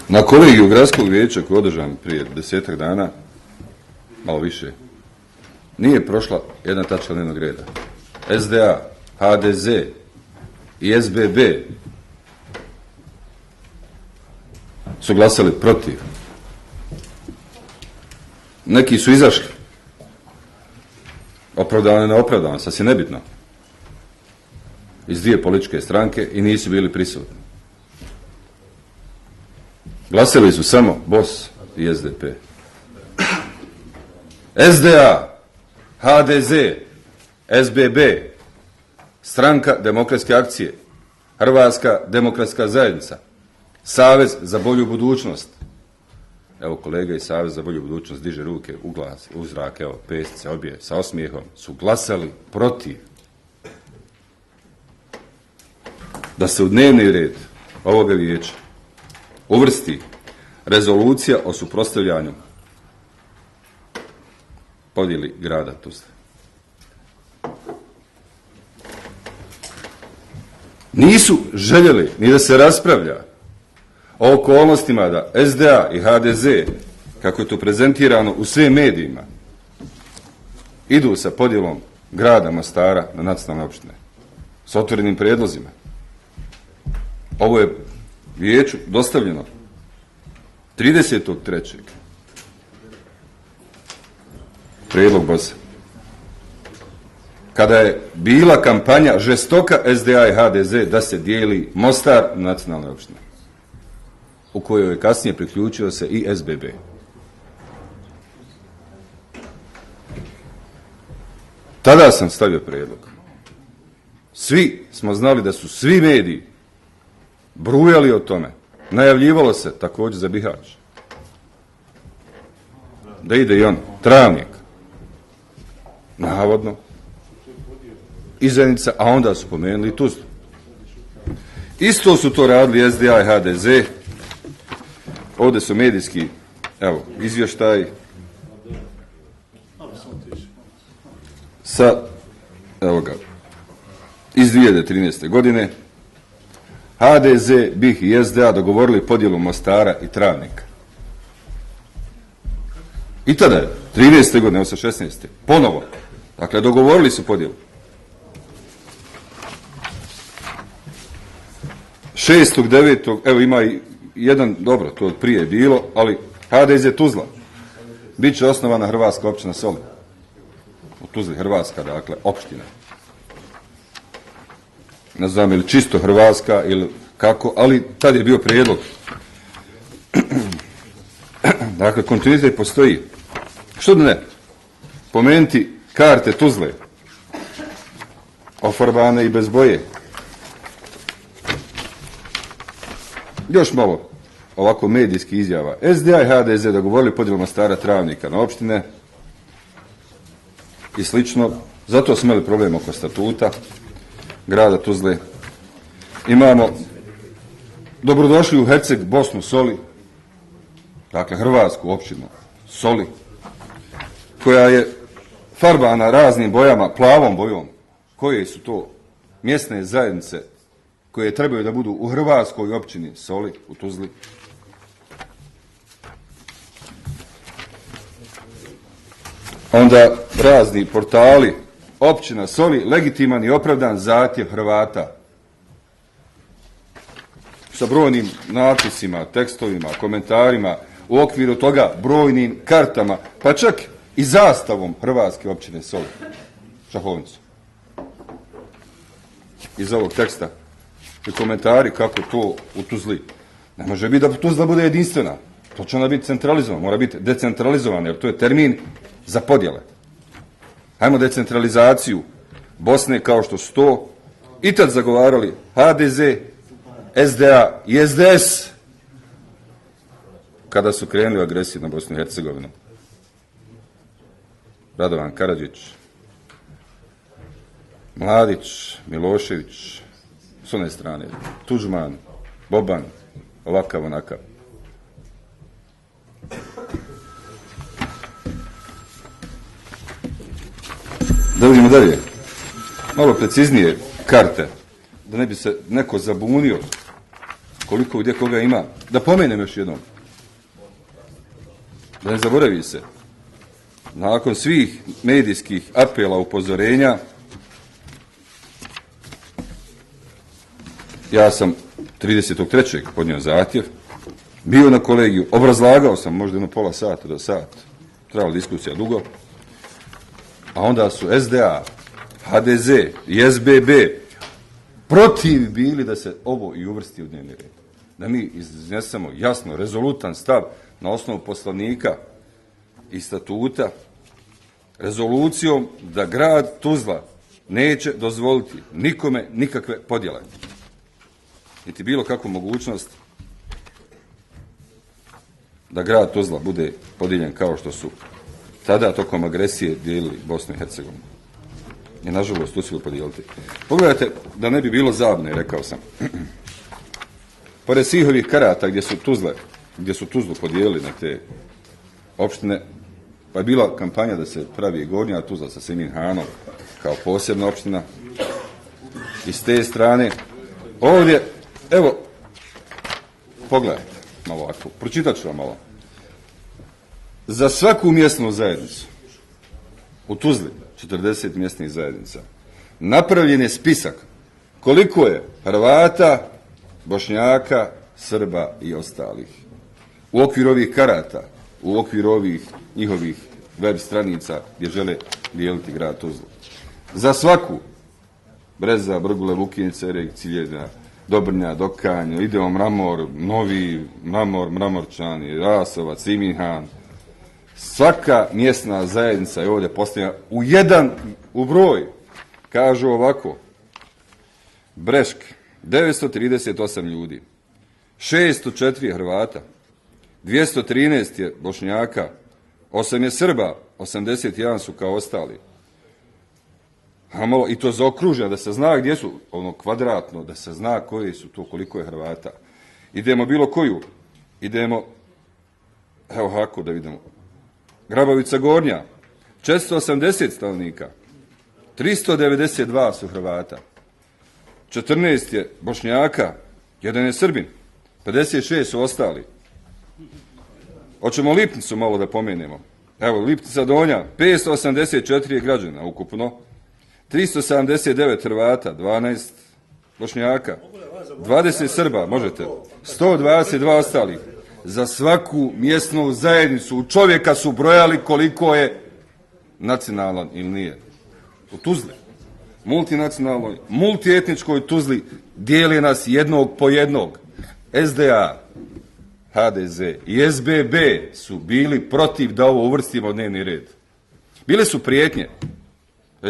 Na kolegiju gradskog vijeća koji je održan prije 10-ak dana, malo više, nije prošla jedna tačka dnevnog reda. SDA, HDZ i SBB su glasali protiv. Neki su izašli. Opravdano i neopravdano, sasvim nebitno. Iz dvije političke stranke i nisu bili prisutni. Glasali su samo BOS i SDP. SDA, HDZ, SBB, Stranka demokratske akcije, Hrvatska demokratska zajednica, Savez za bolju budućnost. Evo kolega iz Savez za bolju budućnost diže ruke u glas, u zrak, evo pestice obje sa osmijehom, su glasali protiv. Da se u dnevni red ovoga vijeća uvrsti rezolucija o suprotstavljanju podjeli grada Tuzle. Nisu željeli ni da se raspravlja o okolnostima da SDA i HDZ, kako je to prezentirano u svim medijima, idu sa podjelom grada Mostara na nacionalne opštine, s otvorenim prijedlozima. Ovo je vijeću dostavljeno 30.3. prijedlog BOS-a. Kada je bila kampanja žestoka SDA i HDZ da se dijeli Mostar na nacionalne opštine, u kojoj je kasnije priključio se i SBB. Tada sam stavio prijedlog. Svi smo znali da su svi mediji brujali o tome. Najavljivalo se također za Bihać. Da ide i on, Travnik. Navodno. I Zenica, a onda su pomenuli i Tuzlu. Isto su to radili SDA i HDZ. Ovdje su medijski, evo, izvještaj sa, evo ga, iz 2013. godine. HDZ, BiH i SDA dogovorili podjelu Mostara i Travnika. I tada je, 13. godine, evo sa 16. ponovo. Dakle, dogovorili su podjelu. 6.9. evo ima i jedan, dobro, to prije je bilo, ali HDZ Tuzla. Biće osnovana Hrvatska općina Soli. U Tuzli Hrvatska, dakle, opština. Ne znam ili čisto Hrvatska ili kako, ali tad je bio prijedlog. Dakle, kontinuitet postoji. Što da ne? Pomenuti karte Tuzle. Ofarbane i bez boje. Još malo ovako medijski izjava. SDA i HDZ dogovorili podjelu Mostara Travnika na opštine i slično. Zato smo imali problem oko statuta grada Tuzle. Imamo dobrodošli u Herceg Bosnu Soli, dakle Hrvatsku opštinu Soli, koja je farbana raznim bojama, plavom bojom. Koje su to mjesne zajednice koje trebaju da budu u Hrvatskoj općini Soli, u Tuzli. Onda razni portali, općina Soli, legitiman i opravdan zahtjev Hrvata. Sa brojnim natpisima, tekstovima, komentarima, u okviru toga brojnim kartama, pa čak i zastavom Hrvatske općine Soli, šahovnicu. Iz ovog teksta i komentari kako to u Tuzli. Ne može biti da Tuzla bude jedinstvena. To će ona biti centralizovana, mora biti decentralizovana, jer to je termin za podjele. Hajmo decentralizaciju Bosne kao što su to i tad zagovarali HDZ, SDA i SDS kada su krenuli agresiju na Bosnu i Hercegovinu. Radovan Karadžić, Mladić, Milošević, s one strane, Tuđman, Boban, ovakav, onakav. Da vidimo dalje. Malo preciznije karte, da ne bi se neko zabunio. koliko gdje koga ima. Da pomenem još jednom. Da ne zaboravi se. Nakon svih medijskih apela, upozorenja, ja sam 30.3. podnio zahtjev, bio na kolegiju, obrazlagao sam možda jedno pola sata do sat, trebala diskusija dugo, a onda su SDA, HDZ i SBB protiv bili da se ovo i uvrsti u dnevni red. Da mi iznesemo jasno, rezolutan stav na osnovu Poslovnika i statuta, rezolucijom da grad Tuzla neće dozvoliti nikome nikakve podjele. Niti bilo kakvu mogućnost da grad Tuzla bude podijeljen kao što su tada tokom agresije dijelili Bosnu i Hercegovinu. I nažalost uspjeli podijeliti. Pogledajte, da ne bi bilo zabune, rekao sam. Pored svih ovih karata gdje su Tuzlu podijelili na te opštine, pa je bila kampanja da se pravi Gornja Tuzla sa Semin Hanom kao posebna opština. I s te strane, ovdje, evo, pogledajte malo ovako, pročitat ću vam malo. Za svaku mjesnu zajednicu u Tuzli, 40 mjesnih zajednica, napravljen je spisak koliko je Hrvata, Bošnjaka, Srba i ostalih. U okviru ovih karata, u okviru ovih njihovih web stranica gdje žele dijeliti grad Tuzlu. Za svaku, Breza, Brgule, Vukinica, Ereg, Ciljevna, Dobrnja, Dokanj, Ideo, Mramor, Novi, Mramorčani, Rasovac, Siminhan. Svaka mjesna zajednica je ovdje postavljena u broj. Kažu ovako: Brešk, 938 ljudi, 604 Hrvata, 213 je Bošnjaka, 8 je Srba, 81 su kao ostali. I to zaokruženo, da se zna gdje su, ono kvadratno, da se zna koji su to, koliko je Hrvata. Idemo bilo koju. Idemo, evo ovako da vidimo. Grabovica Gornja, 480 stanovnika, 392 su Hrvata, 14 je Bošnjaka, 1 je Srbin, 56 su ostali. Hoćemo Lipnicu malo da pomenemo. Evo, Lipnica Donja, 584 je građana ukupno, 379 Hrvata, 12 Bošnjaka, 20 Srba, možete, 122 ostalih. Za svaku mjesnu zajednicu u čovjeka su brojali koliko je nacionalan ili nije. U Tuzli, multinacionalnoj, multietničkoj Tuzli, dijeli nas jednog po jednog. SDA, HDZ i SBB su bili protiv da ovo uvrstimo u dnevni red. Bile su prijetnje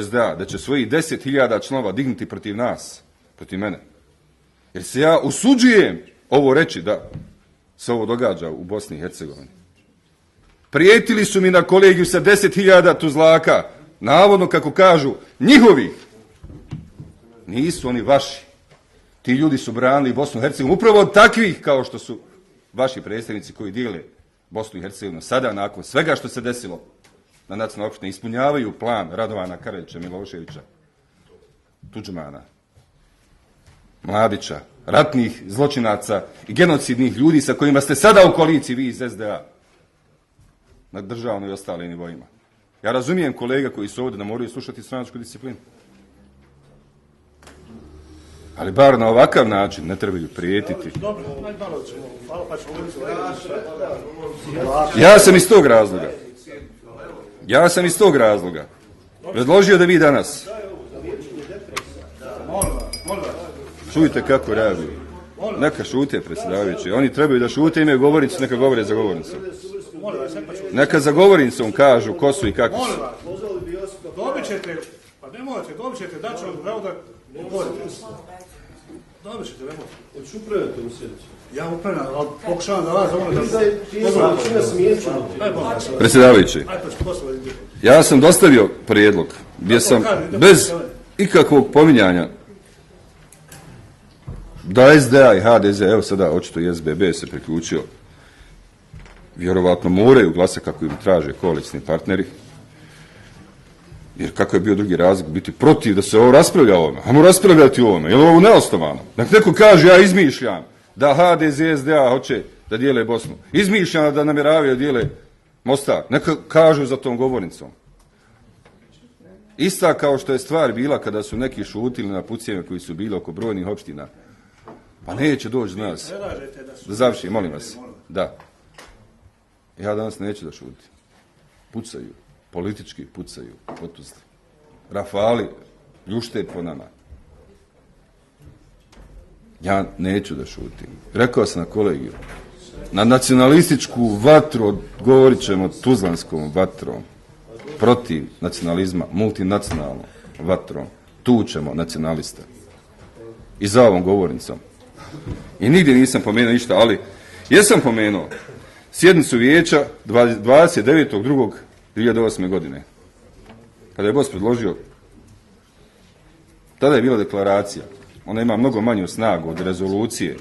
SDA da će svojih 10.000 članova dignuti protiv nas, protiv mene. Jer se ja usuđujem ovo reći da se ovo događa u Bosni i Hercegovini. Prijetili su mi na kolegiju sa 10.000 Tuzlaka, navodno, kako kažu, njihovih. Nisu oni vaši. Ti ljudi su branili Bosnu i Hercegovinu upravo od takvih kao što su vaši predstavnici koji dijele Bosnu i Hercegovinu. Sada, nakon svega što se desilo na nacionalnoj opštini, ispunjavaju plan Radovana Karadžića, Miloševića, Tudžmana, Mladića, ratnih zločinaca i genocidnih ljudi sa kojima ste sada u koaliciji vi iz SDA na državnoj i ostalim nivoima. Ja razumijem kolega koji su ovdje da moraju slušati stranačku disciplinu. Ali bar na ovakav način ne trebaju prijetiti. Ja sam iz tog razloga predložio da vi danas čujte kako reaguju. Neka šute, predsjedavajući. Oni trebaju da šute, imaju govornicu, neka govore za govornicom. Neka za govornicom kažu ko su i kako su. Dobit ćete, pa ne morate, dobit ćete, da ću vam pravo da govorite. Dobit ćete, ne morate. Hoću upravljati u sjednicu. Ja upravljam, ali pokušavam da vas zamolim da... Predsjedavajući, ja sam dostavio prijedlog gdje sam bez ikakvog pominjanja da SDA i HDZ, evo sada očito i SBB se priključio, vjerovatno moraju glasati kako im traže koalicijni partneri, jer kako je bio drugi razlog biti protiv da se ovo raspravlja o ovome. Hajmo raspravljati o ovome, je li ovo neosnovano? Nek neko kaže ja izmišljam, da HDZ i SDA hoće da dijele Bosnu. Izmišljeno da namjeravaju da dijele Mostar. Neka kažu za tom govornicom. Ista kao što je stvar bila kada su neki šutili na pucjeve koji su bili oko brojnih opština. Pa neće doći do nas. Da završim, molim vas. Da. Ja danas neću da šutim. Pucaju. Politički pucaju. Potuzli. Rafali ljušte po nama. Ja neću da šutim. Rekao sam na kolegiju. Na nacionalističku vatru govorit ćemo tuzlanskom vatrom. Protiv nacionalizma, multinacionalnom vatrom. Tučemo nacionalista. I za ovom govornicom. I nigdje nisam pomenuo ništa, ali jesam pomenuo sjednicu vijeća 29.2.2008. godine. Kada je boss predložio, tada je bila deklaracija. Ona ima mnogo manju snagu od rezolucije.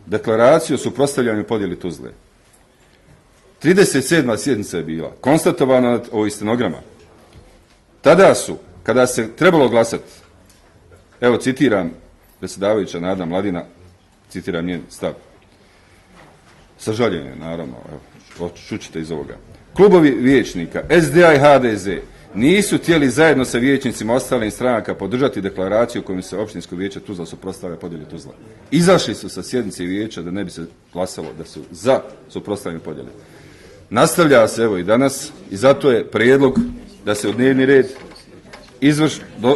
Deklaraciju o suprotstavljanju podjeli Tuzle. 37. sjednica je bila, konstatovana o stenograma. Tada su, kada se trebalo glasati, evo citiram predsjedavajuća Nada Mladina, citiram njen stav. Sa žaljenjem, naravno, evo, čućete iz ovoga. Klubovi vijećnika, SDA i HDZ, nisu htjeli zajedno sa vijećnicima ostalih stranaka podržati deklaraciju kojom se opštinsko vijeće Tuzla suprotstavlja podjeli Tuzla. Izašli su sa sjednice vijeća da ne bi se glasalo da su za suprotstavljanje podjele. Nastavlja se evo i danas i zato je prijedlog da se u dnevni red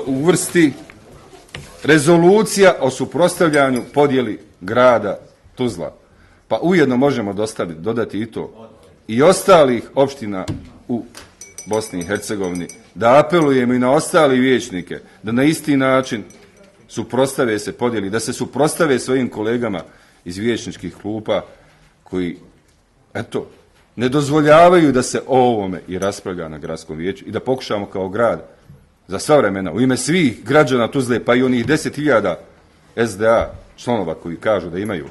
uvrsti rezolucija o suprotstavljanju podjeli grada Tuzla. Pa ujedno možemo dodati i to i ostalih opština u Bosni i Hercegovini, da apelujemo i na ostali vijećnike da na isti način suprotstave se podjeli, da se suprotstave svojim kolegama iz vijećničkih klupa koji, eto, ne dozvoljavaju da se o ovome i raspravlja na gradskom vijeću i da pokušamo kao grad za sva vremena, u ime svih građana Tuzle, pa i onih 10.000 SDA članova koji kažu da imaju,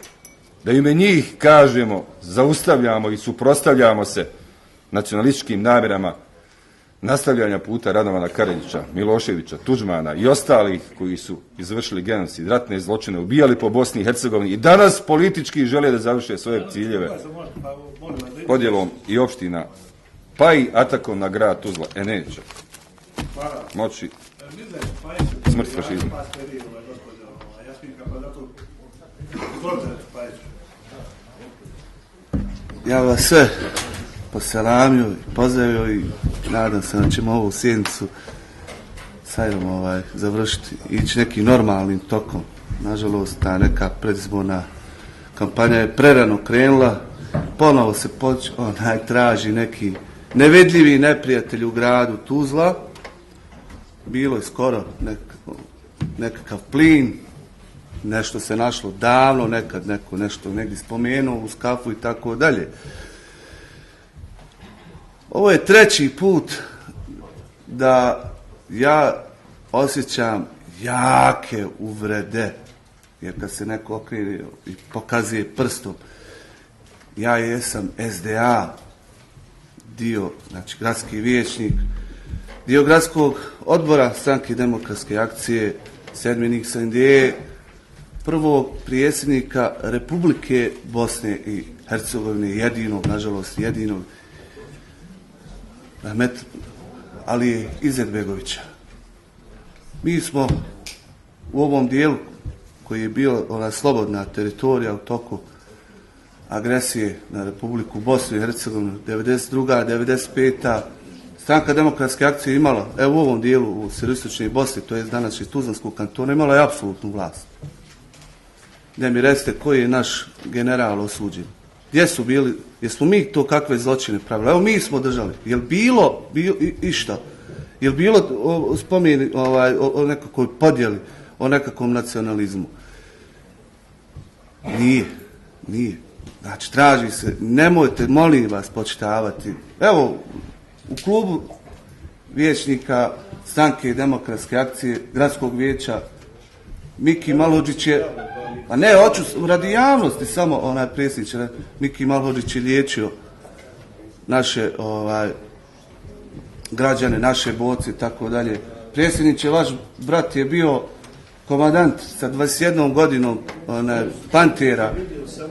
da ime njih kažemo, zaustavljamo i suprotstavljamo se nacionalističkim namjerama nastavljanja puta Radovana Karadžića, Miloševića, Tuđmana i ostalih koji su izvršili genocid, ratne zločine, ubijali po Bosni i Hercegovini i danas politički žele da završe svoje ciljeve podjelom i opština, pa i atakom na grad Tuzla. Neće moći smrt fašizma. Ja vas sve poselamio i pozdravio i nadam se da ćemo ovu sjednicu sajom završiti i ići nekim normalnim tokom. Nažalost, ta neka predizborna kampanja je prerano krenula, ponovo se traži neki nevidljivi neprijatelj u gradu Tuzla. Bilo je skoro nekakav plin, nešto se našlo davno, nekad neko nešto negdje spomenuo uz kafu i tako dalje. Ovo je treći put da ja osjećam jake uvrede, jer kad se neko okrene i pokazuje prstom, ja jesam SDA, dio, znači gradski vijećnik, dio gradskog odbora Stranke demokratske akcije, sedmenik SND, prvog predsjednika Republike Bosne i Hercegovine, jedinog, nažalost jedinog, Alije Izetbegovića. Mi smo u ovom dijelu koji je bio ona slobodna teritorija u toku agresije na Republiku Bosnu i Hercegovinu 92. 95. Stranka demokratske akcije imala, evo u ovom dijelu u sjeveroistočnoj Bosni, to je danas iz Tuzlanskog kantona, imala je apsolutnu vlast. Da mi recite koji je naš general osuđen? Gdje su bili? Jesmo mi to kakve zločine pravili? Evo mi smo držali. Je li bilo išta? Je li bilo spomeni o nekakvoj podjeli, o nekakvom nacionalizmu? Nije. Znači, traži se, nemojte, molim vas, počitavati. Evo, u klubu vijećnika Stranke demokratske akcije, gradskog vijeća, Miki Malhodžić je, a ne, hoću radi javnosti samo predsjedniče, Miki Malhodžić je liječio naše građane, naše borce i tako dalje. Predsjedniče, vaš brat je bio komandant sa 21 godinom Pantera,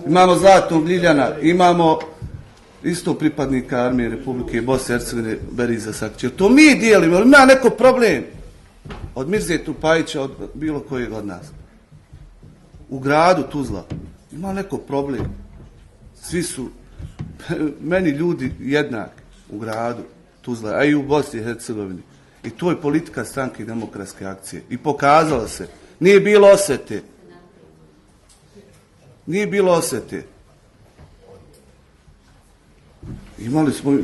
imamo Zlatnog Ljiljana, imamo isto pripadnika armije Republike Bosne i Hercegovine Beriza Sakića. To mi dijelimo, ali ima neko problem od Mirzetu Pajića, od bilo kojeg od nas. U gradu Tuzla ima neko problem. Svi su meni ljudi jednaki u gradu Tuzla, a i u Bosni i Hercegovini. I to je politika Stranke demokratske akcije. I pokazalo se. Nije bilo osvete. Nije bilo osvete. Imali smo,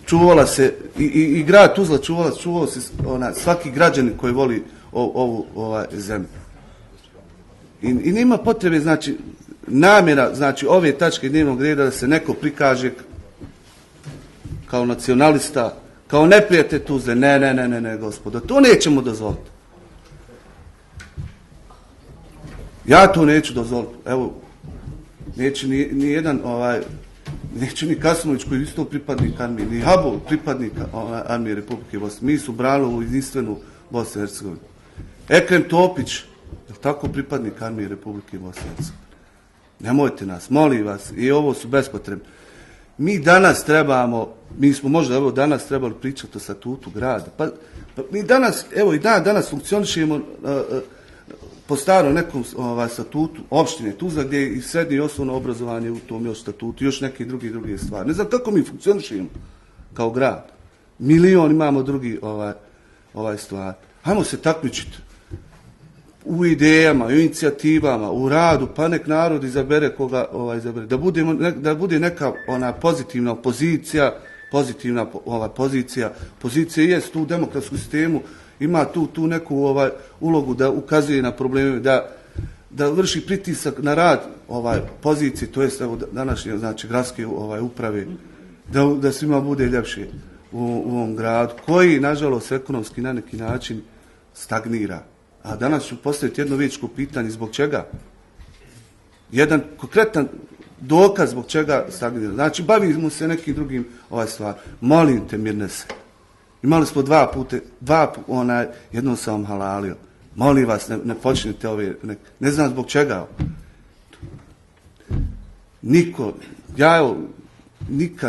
čuvala se, i grad Tuzla čuvao se svaki građanin koji voli ovu zemlju. I nema potrebe, znači, namjera, znači, ove tačke dnevnog reda da se neko prikaže kao nacionalista, kao neprijatelj Tuzle. Ne, gospodo, to nećemo dozvoliti. Ja to neću dozvoliti. Evo, neće ni jedan, neće ni Kasimović koji je isto pripadnik armije, ni Habol pripadnik armije Republike Bosne. Mi su branili u jedinstvenu Bosnu i Hercegovinu. Ekrem Topić, je li tako pripadnik armije Republike Bosne i Hercegovine? Nemojte nas, molim vas, i ovo su bespotrebni. Mi danas trebamo, mi smo možda evo danas trebali pričati o statutu grada. Pa mi danas, evo i danas funkcionišemo po starom nekom statutu opštine Tuzla, gdje je i srednje i osnovno obrazovanje u tom još statutu, još neke druge stvari. Ne znam kako mi funkcionišemo kao grad. Milion imamo drugi stvari. Hajmo se takmičiti u idejama, u inicijativama, u radu, pa nek narod izabere koga izabere. Da bude neka pozitivna opozicija, pozicija jest tu u demokratskom sistemu, ima tu neku ulogu da ukazuje na probleme, da vrši pritisak na rad pozicije, to jest evo današnje, znači, gradske uprave, da svima bude ljepše u ovom gradu, koji, nažalost, ekonomski na neki način stagnira. A danas ću postaviti jedno večko pitanje, zbog čega? Jedan konkretan dokaz zbog čega stagnira. Znači, bavimo se nekim drugim stvar. Molim te, mirne se. Imali smo jednom sam vam halalio. Molim vas, ne počnite ove, ne znam zbog čega. Nikad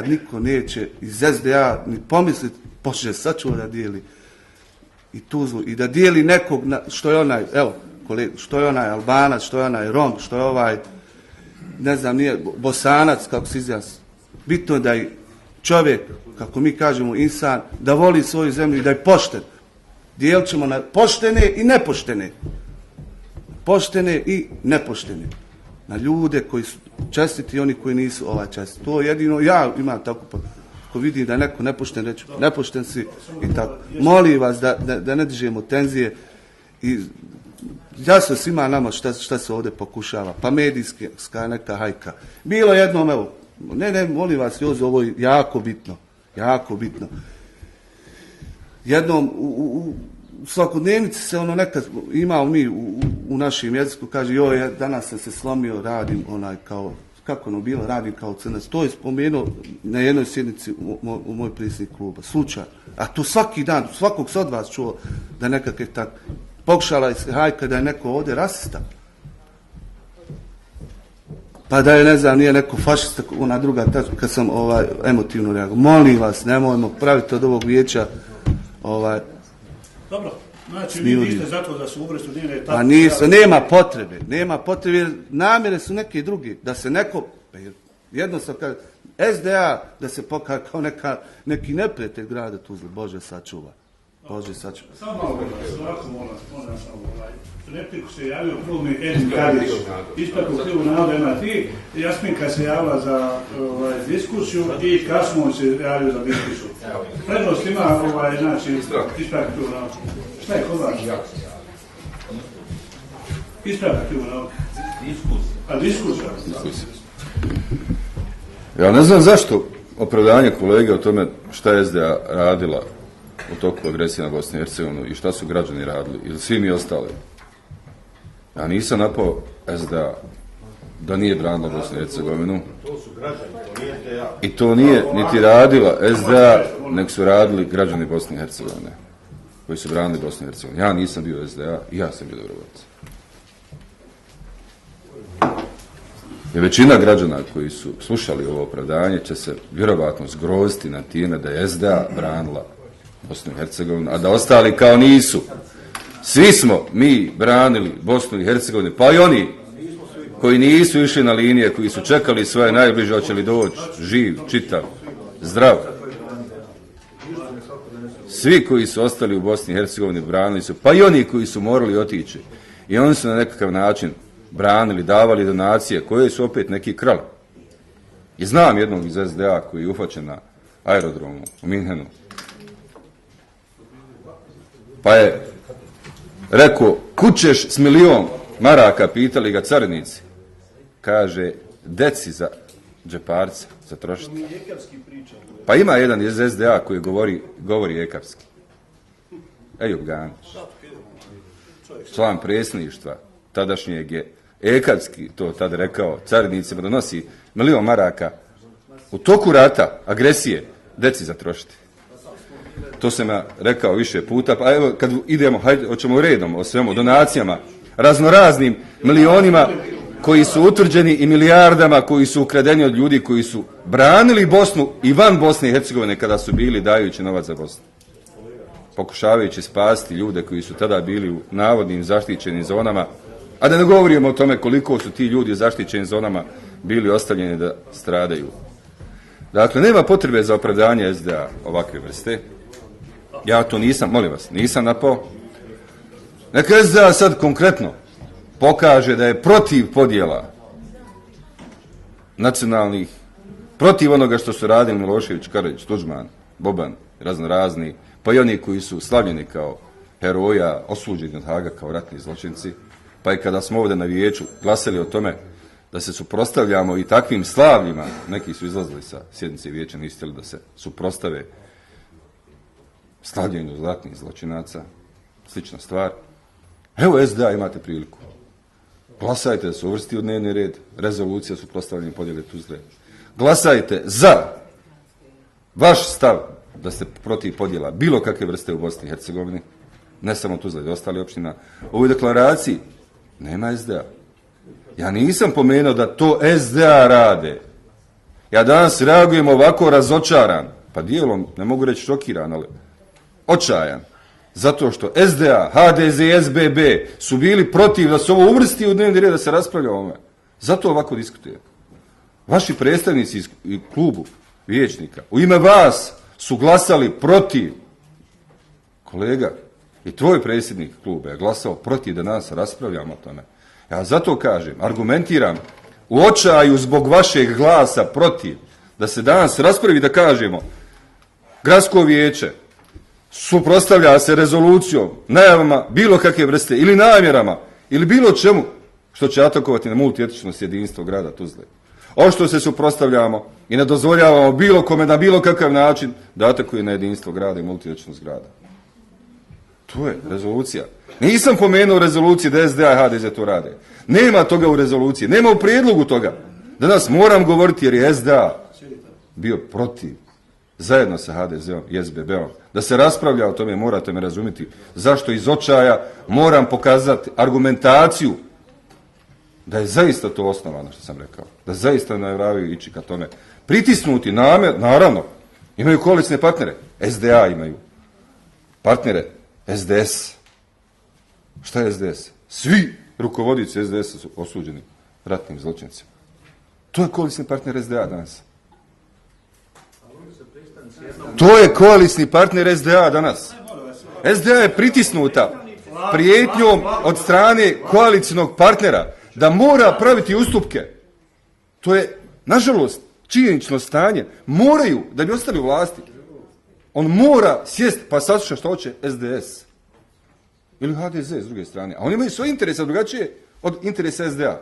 niko neće iz SDA ni pomisliti, počne sačuva da dijeli i Tuzlu, i da dijeli nekog, što je onaj, evo, što je onaj Albanac, što je onaj Rom, što je ne znam, nije Bosanac, kako se izjasni. Bitno je da i čovjek, kako mi kažemo, insan, da voli svoju zemlju i da je pošten. Dijelit ćemo na poštene i nepoštene. Poštene i nepoštene. Na ljude koji su čestiti i oni koji nisu čestiti. To jedino ja imam tako, ako vidim da je neko nepošten, reći nepošten si i tako. Molim vas da ne dižemo tenzije i jasno svima nama šta se ovdje pokušava. Pa medijska neka hajka. Bilo jednom, evo, ne, molim vas, Jozo, ovo je jako bitno. Jednom u svakodnevnici se nekad imao mi u našem jeziku, kaže, joj, danas sam se slomio, radim kao, kako bilo, radim kao crnac. To je spomenuo na jednoj sjednici u moj predsjednik kluba. Slučaj. A to svaki dan, svakog se od vas čuo da nekakve tako pokušala je hajka da je neko ovdje rasista. Pa da je, ne znam, nije neko fašista, ona druga tačka, kad sam emotivno reagovao. Molim vas, nemojmo praviti od ovog vijeća Dobro, znači vi niste zato da se uvrstu dnevne tako... A nisu, nema potrebe, jer namjere su neke druge, da se neko, jednostavno kaže, SDA da se pokaže kao neki neprijatelj grada Tuzle, Bože sačuva. Samo malo ovako moram repliku se javio prvo mi Edin Kadić, ispraku krivu navoda ima ti, Jasminka se javila za diskusiju i Kasimović se javio za diskusiju. Prednost ima znači ispraku krivu navoda. Šta je kod vas? Ispraku krivu navoda. A diskusija? Ja ne znam zašto opravdanje kolege o tome šta je SDA radila u toku agresije na Bosnu i Hercegovinu i šta su građani radili ili svi mi ostali. Ja nisam napao SDA da nije branila Bosnu i Hercegovinu. To su građani, to nije SDA. I to nije niti radila SDA, nek su radili građani Bosne i Hercegovine. koji su branili Bosnu i Hercegovinu. Ja nisam bio SDA i ja sam bio dobrovoljac. I većina građana koji su slušali ovo opravdanje će se vjerovatno zgroziti na time da je SDA branila Bosnu i Hercegovinu, a da ostali kao nisu. Svi smo mi branili Bosnu i Hercegovinu, pa i oni koji nisu išli na linije, koji su čekali svoje najbliže, hoće li doći živ, čitav, zdrav. Svi koji su ostali u Bosni i Hercegovini branili su, pa i oni koji su morali otići. I oni su na nekakav način branili, davali donacije, koje su opet neki krali. I znam jednog iz SDA koji je uhvaćen na aerodromu u Minhenu. Pa je rekao, kućeš s 1.000.000 maraka, pitali ga carinici. Kaže, deci za džeparce, za trošiti. Pa ima jedan iz SDA koji govori ekavski. Ejub Ganić. Član predsjedništva tadašnjeg je ekavski to tada rekao carinicima, donosi 1.000.000 maraka u toku rata, agresije, deci za trošiti. To sam ja rekao više puta, pa evo kad idemo, hajde, hoćemo redom o svemu, donacijama, raznoraznim milionima koji su utvrđeni i milijardama koji su ukradeni od ljudi koji su branili Bosnu i van Bosne i Hercegovine kada su bili dajući novac za Bosnu. Pokušavajući spasiti ljude koji su tada bili u navodnim zaštićenim zonama, a da ne govorimo o tome koliko su ti ljudi u zaštićenim zonama bili ostavljeni da stradaju. Dakle, nema potrebe za opravdanje SDA ovakve vrste. Ja to nisam, molim vas, nisam napao. Neka SDA sad konkretno pokaže da je protiv podjela nacionalnih, protiv onoga što su radili Milošević, Karađić, Tuđman, Boban, raznorazni, pa i oni koji su slavljeni kao heroja, osuđeni od Haga kao ratni zločinci, pa i kada smo ovdje na vijeću glasali o tome da se suprotstavljamo i takvim slavljima, neki su izlazili sa sjednice vijeća, nisu htjeli da se suprotstave slavljenju ratnih zločinaca, slična stvar. Evo SDA, imate priliku. Glasajte da se uvrsti u dnevni red, rezolucija suprotstavljanja podjele Tuzle. Glasajte za vaš stav da ste protiv podjela bilo kakve vrste u Bosni i Hercegovini, ne samo Tuzla i ostali opština. U ovoj deklaraciji nema SDA. Ja nisam pomenuo da to SDA rade. Ja danas reagujem ovako razočaran, pa dijelom, ne mogu reći šokiran, ali očajan. Zato što SDA, HDZ i SBB su bili protiv da se ovo uvrsti u dnevni red, da se raspravlja o ovome. Zato ovako diskutuje. Vaši predstavnici iz klubu vijećnika u ime vas su glasali protiv. Kolega, i tvoj predsjednik kluba je glasao protiv da nas raspravljamo o tome. Ja zato kažem, argumentiram, u očaju zbog vašeg glasa protiv, da se danas raspravi, da kažemo, gradsko vijeće suprotstavlja se rezolucijom, najavama bilo kakve vrste ili namjerama ili bilo čemu što će atakovati na multietičnost jedinstvo grada Tuzle. Ovo što se suprotstavljamo i ne dozvoljavamo bilo kome na bilo kakav način da atakuje na jedinstvo grada i multietičnost grada. To je rezolucija. Nisam pomenuo rezoluciji da SDA i HDZ to rade. Nema toga u rezoluciji, nema u prijedlogu toga. Danas moram govoriti jer je SDA bio protiv, zajedno sa HDZ-om i SBB-om. Da se raspravlja o tome, morate me razumjeti. Zašto iz očaja moram pokazati argumentaciju da je zaista to osnovano što sam rekao. Da zaista najavljaju ići ka tome. Pritisnuti naravno, imaju koalicijne partnere. SDA imaju partnere. SDS. Šta je SDS? Svi rukovodioci SDS-a su osuđeni ratnim zločincima. To je koalicijni partner SDA danas. To je koalicijni partner SDA danas. SDA je pritisnuta prijetnjom od strane koalicijnog partnera da mora praviti ustupke. To je, nažalost, činjenično stanje. Moraju, da bi ostali u vlasti. On mora sjest, pa sasluša što hoće SDS. Ili HDZ s druge strane. A oni imaju svoje interese drugačije od interesa SDA.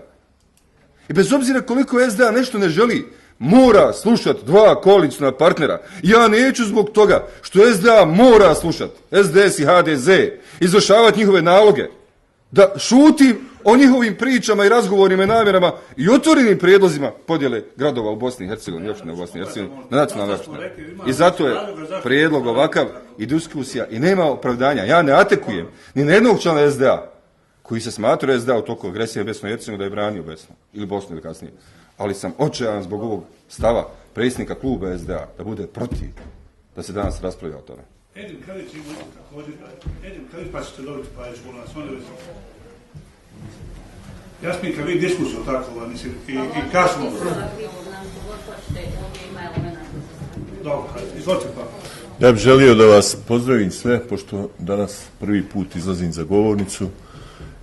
I bez obzira koliko SDA nešto ne želi, mora slušati dva koalicijna partnera. Ja neću zbog toga što SDA mora slušati SDS i HDZ, izvršavati njihove naloge, da šutim o njihovim pričama i razgovorima i namjerama i otvorenim prijedlozima podjele gradova u Bosni i Hercegovini, opštine u Bosni i Hercegovini, na nacionalnoj opštine. I zato je prijedlog ovakav i diskusija i nema opravdanja. Ja ne atekujem ni na jednog člana SDA koji se smatrao SDA u toku agresije Bosnu i Hercegovini da je branio Bosnu ili kasnije. Ali sam očajan zbog ovog stava predsjednika kluba SDA da bude protiv da se danas raspravlja o tome. Edin Kalić ima također, Edin Kalić pa ćete dobiti pajeću u nas, onda Jasminka, vi diskusiju tako, mislim, i kasno. Dobro, izvolite pa. Ja bih želio da vas pozdravim sve, pošto danas prvi put izlazim za govornicu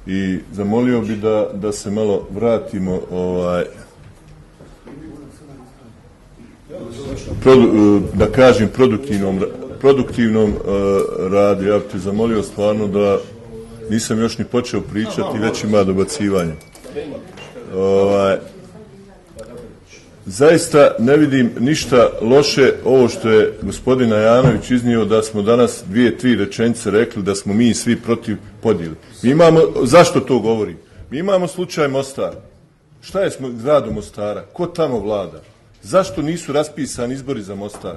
i zamolio bi da se malo vratimo da kažem produktivnom radu. Ja bih te zamolio stvarno da nisam još ni počeo pričati, već ima dobacivanje. Zaista ne vidim ništa loše ovo što je gospodin Janović iznio, da smo danas 2-3 rečenice rekli da smo mi svi protiv podjele. Mi imamo, zašto to govorim? Mi imamo slučaj Mostar. Šta je s gradom Mostara? Ko tamo vlada? Zašto nisu raspisani izbori za Mostar?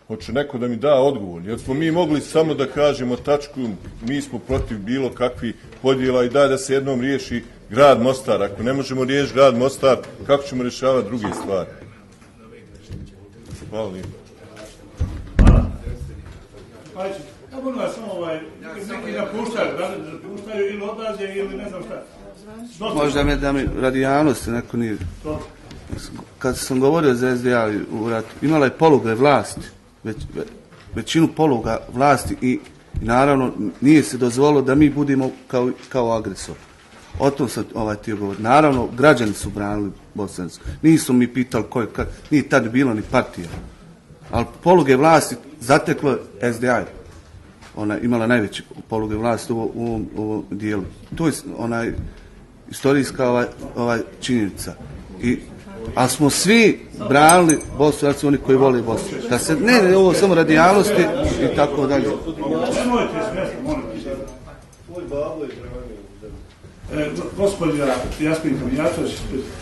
Hoće neko da mi da odgovor. Jer smo mi mogli samo da kažemo tačku, mi smo protiv bilo kakvih podjela i da se jednom riješi grad Mostar. Ako ne možemo riješiti grad Mostar, kako ćemo rješavati druge stvari? Hvala lijepo. Hvala. Ja molim vas samo neki napuštaju ili odlaze ili ne znam šta. Možda da mi radi javnosti neko nije. Kad sam govorio za SDA u ratu, imala je poluge vlasti, većinu poluga vlasti i naravno nije se dozvolilo da mi budemo kao agresor. O tom sam htio govoriti. Naravno, građani su branili Bosansku. Nisu mi pitali nije tad bilo ni partija. Ali poluge vlasti zateklo SDA. Ona imala najveće poluge vlasti u ovom dijelu. To je istorijska činjenica. Ali smo svi branili Bosnu, znači oni koji vole Bosnu. Da se, ne, ovo samo radi javnosti i tako dalje. Nemojte smješno, molim vas. Gospodina Jasminka Mijatović,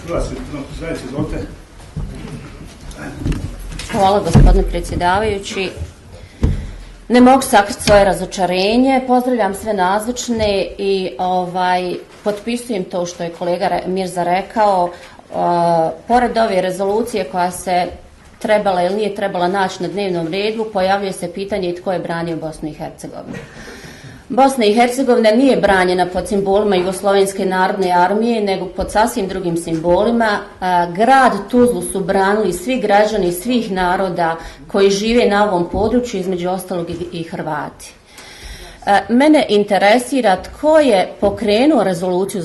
Hrvatske zajednice, izvolite. Hvala gospodine predsjedavajući. Ne mogu sakriti svoje razočarenje, pozdravljam sve nazočne i potpisujem to što je kolega Mirza rekao. Pored ove rezolucije koja se trebala ili nije trebala naći na dnevnom redu, pojavljuje se pitanje tko je branio Bosnu i Hercegovinu. Bosna i Hercegovina nije branjena pod simbolima Jugoslovenske narodne armije, nego pod sasvim drugim simbolima. Grad Tuzlu su branili svi građani svih naroda koji žive na ovom području, između ostalog i Hrvati. Mene interesira tko je pokrenuo rezoluciju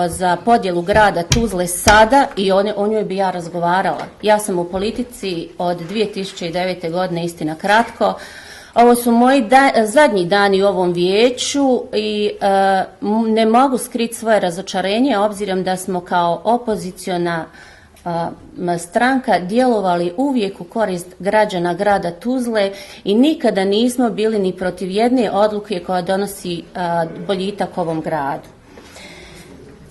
za podjelu grada Tuzle sada i o njoj bi ja razgovarala. Ja sam u politici od 2009. godine, istina kratko. Ovo su moji zadnji dani u ovom vijeću i ne mogu skriti svoje razočarenje obzirom da smo kao opoziciona stranka djelovali uvijek u korist građana grada Tuzle i nikada nismo bili ni protiv jedne odluke koja donosi boljitak ovom gradu.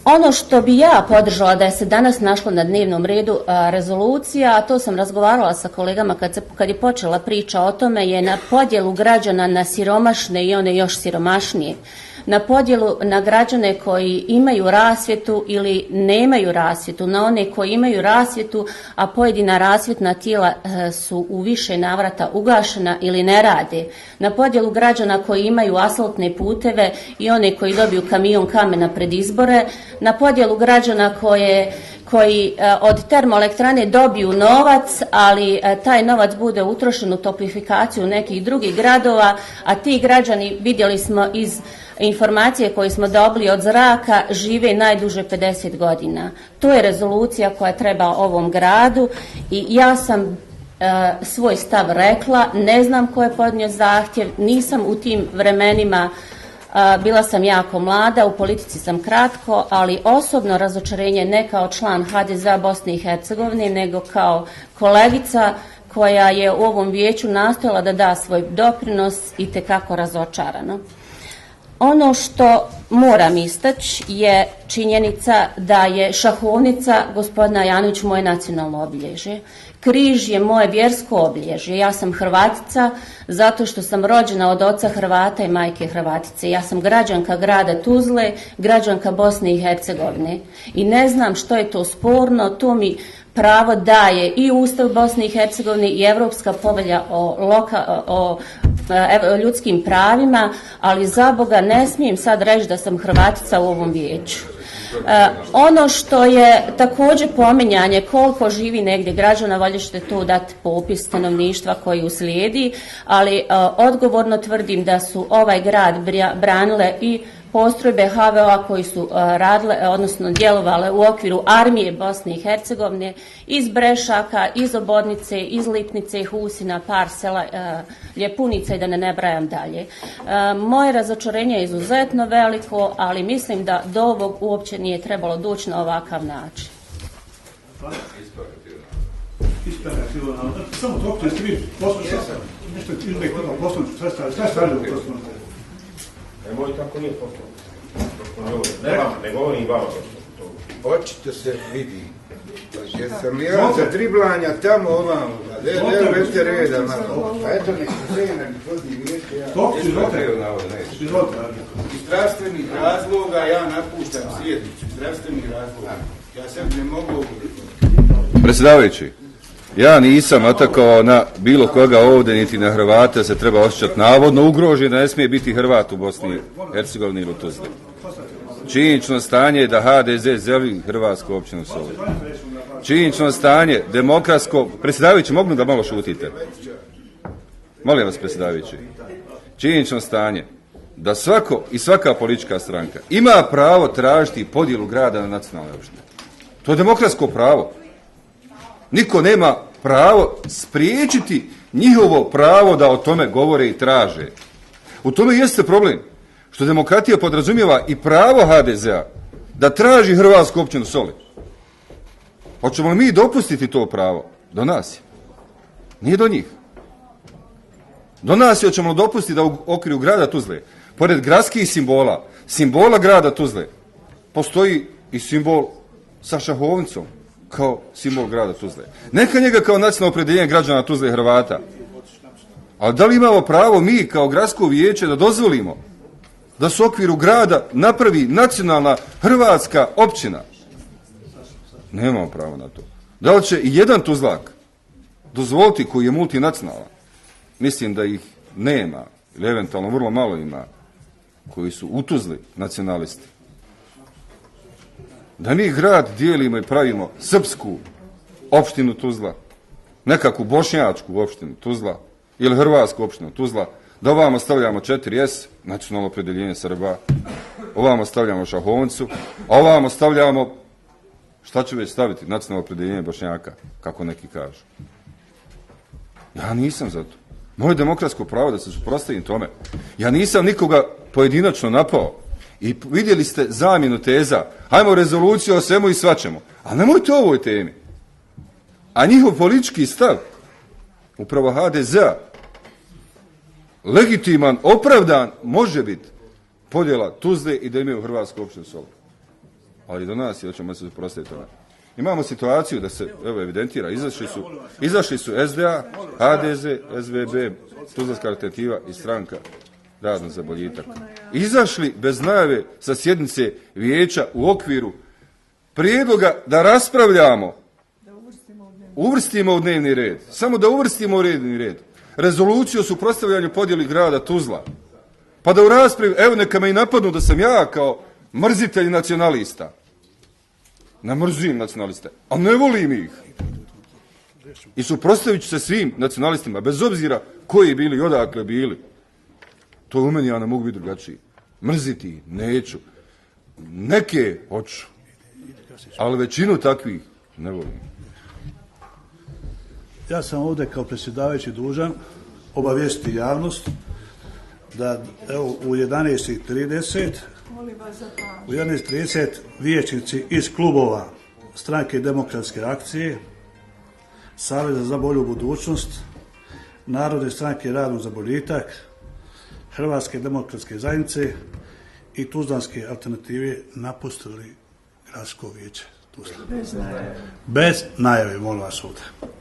Ono što bi ja podržala da je se danas našlo na dnevnom redu rezolucija, a to sam razgovarala sa kolegama kad je počela priča o tome, je na podjelu građana na siromašne i one još siromašnije. Na podjelu na građane koji imaju rasvjetu ili nemaju rasvjetu, na one koji imaju rasvjetu, a pojedina rasvjetna tijela su u više navrata ugašena ili ne rade. Na podjelu građana koji imaju asfaltne puteve i one koji dobiju kamion kamena pred izbore. Na podjelu građana koji od termoelektrane dobiju novac, ali taj novac bude utrošen u toplifikaciju nekih drugih gradova, a ti građani, vidjeli smo iz informacije koje smo dobili od zraka, žive najduže 50 godina. To je rezolucija koja treba ovom gradu i ja sam svoj stav rekla, ne znam ko je podnio zahtjev, nisam u tim vremenima, bila sam jako mlada, u politici sam kratko, ali osobno razočarenje ne kao član HDZ-a Bosne i Hercegovine, nego kao kolegica koja je u ovom vijeću nastojala da da svoj doprinos, itekako razočarano. Ono što moram istaći je činjenica da je šahovnica gospodina Janović moje nacionalno obilježje. Križ je moje vjersko obilježje. Ja sam Hrvatica zato što sam rođena od oca Hrvata i majke Hrvatice. Ja sam građanka grada Tuzle, građanka Bosne i Hercegovine. I ne znam što je to sporno, to mi pravo daje i Ustav Bosne i Hercegovine i Europska povelja o ljudskim pravima, ali za Boga ne smijem sad reći da sam Hrvatica u ovom vijeću. Ono što je također pominjanje koliko živi negdje građana, valjda ćete to dati popis stanovništva koji uslijedi, ali odgovorno tvrdim da su ovaj grad branile i postrojbe HVO-a koji su radile, odnosno djelovale u okviru armije Bosne i Hercegovine, iz Brešaka, iz Obodnice, iz Lipnice, Husina, par sela, Ljepunica i da ne nabrajam dalje. Moje razočarenje je izuzetno veliko, ali mislim da do ovog uopće nije trebalo doći na ovakav način. Samo dok ste vi poslušali, nešto izbjeg toga poslovnicu, šta stavljaju u poslovnicu? Nemoj tako nije poslovno. Ne govorim vama to. Očito se vidi. Jer sam ja za driblanja tamo ovamo. Vete reda malo. A eto nek se žena mi vodi vijeće. Iz zdravstvenih razloga ja napuštam sjednicu. Zdravstvenih razloga. Ja sebi ne mogu... Predsjedavajući, ja nisam atakovao na bilo koga ovdje, niti na Hrvate, se treba osjećati navodno ugrožen, da ne smije biti Hrvat u Bosni i Hercegovini ili u Tuzli. Činjenično stanje je da HDZ želi Hrvatsku općinu Soli. Činjenično stanje, demokratsko... Predsjedavajući, mogu da malo šutite? Molim vas, predsjedavajući. Činjenično stanje da svako i svaka politička stranka ima pravo tražiti podjelu grada na nacionalne opštine. To je demokratsko pravo. Niko nema pravo spriječiti njihovo pravo da o tome govore i traže. U tome jeste problem, što demokratija podrazumijeva i pravo HDZ-a da traži Hrvatsku općinu Soli. Hoćemo li mi dopustiti to pravo? Do nas je. Nije do njih. Do nas je hoćemo li dopustiti da u okviru grada Tuzle, pored gradskih simbola grada Tuzle, postoji i simbol sa šahovnicom kao simbol grada Tuzle. Neka njega kao nacionalno opredjeljenje građana Tuzle i Hrvata. Ali da li imamo pravo mi kao gradsko vijeće da dozvolimo da se u okviru grada napravi nacionalna hrvatska općina? Nemamo pravo na to. Da li će i jedan Tuzlak dozvoliti koji je multinacionalan? Mislim da ih nema, ili eventualno vrlo malo ima, koji su u Tuzli nacionalisti. Da mi grad dijelimo i pravimo srpsku opštinu Tuzla, nekakvu bošnjačku opštinu Tuzla ili hrvatsku opštinu Tuzla, da ovamo stavljamo 4S, nacionalno opredjeljenje Srba, ovamo stavljamo šahovnicu, a ovamo stavljamo, šta će već staviti, nacionalno opredjeljenje Bošnjaka, kako neki kažu. Ja nisam za to. Moje demokratsko pravo da se suprotstavim tome. Ja nisam nikoga pojedinačno napao. I vidjeli ste zamjenu teza, hajmo rezoluciju o svemu i svačemu. Ali nemojte o ovoj temi. A njihov politički stav, upravo HDZ-a, legitiman, opravdan, može biti podjela Tuzle i da imaju Hrvatsku općinu Soli. Ali do nas je da ćemo se suprotstaviti tome. Imamo situaciju da se, evo, evidentira, izašli su SDA, HDZ, SVB, Tuzlanska alternativa i stranka Razno za boljitak. Izašli bez najave sa sjednice vijeća u okviru prijedloga da raspravljamo, uvrstimo u dnevni red, samo da uvrstimo u dnevni red rezoluciju o suprotstavljanju podjeli grada Tuzla, pa da u raspravi, evo neka me i napadnu da sam ja kao mrzitelj nacionalista. Ne mrzim nacionaliste, a ne volim ih. I suprotstavit ću se svim nacionalistima, bez obzira koji bili i odakle bili. To u meni ja ne mogu biti drugačiji. Mrziti neću. Neke hoću. Ali većinu takvih ne volim. Ja sam ovdje kao predsjedavajući dužan obavijestiti javnost da evo u 11:30 vijećnici iz klubova Stranke demokratske akcije, Saveza za bolju budućnost, Narodne stranke Radno za boljitak, Hrvatske demokratske zajednice i Tuzlanske alternative napustili gradsko vijeće Tuzla. Bez najave, molim vas ovdje.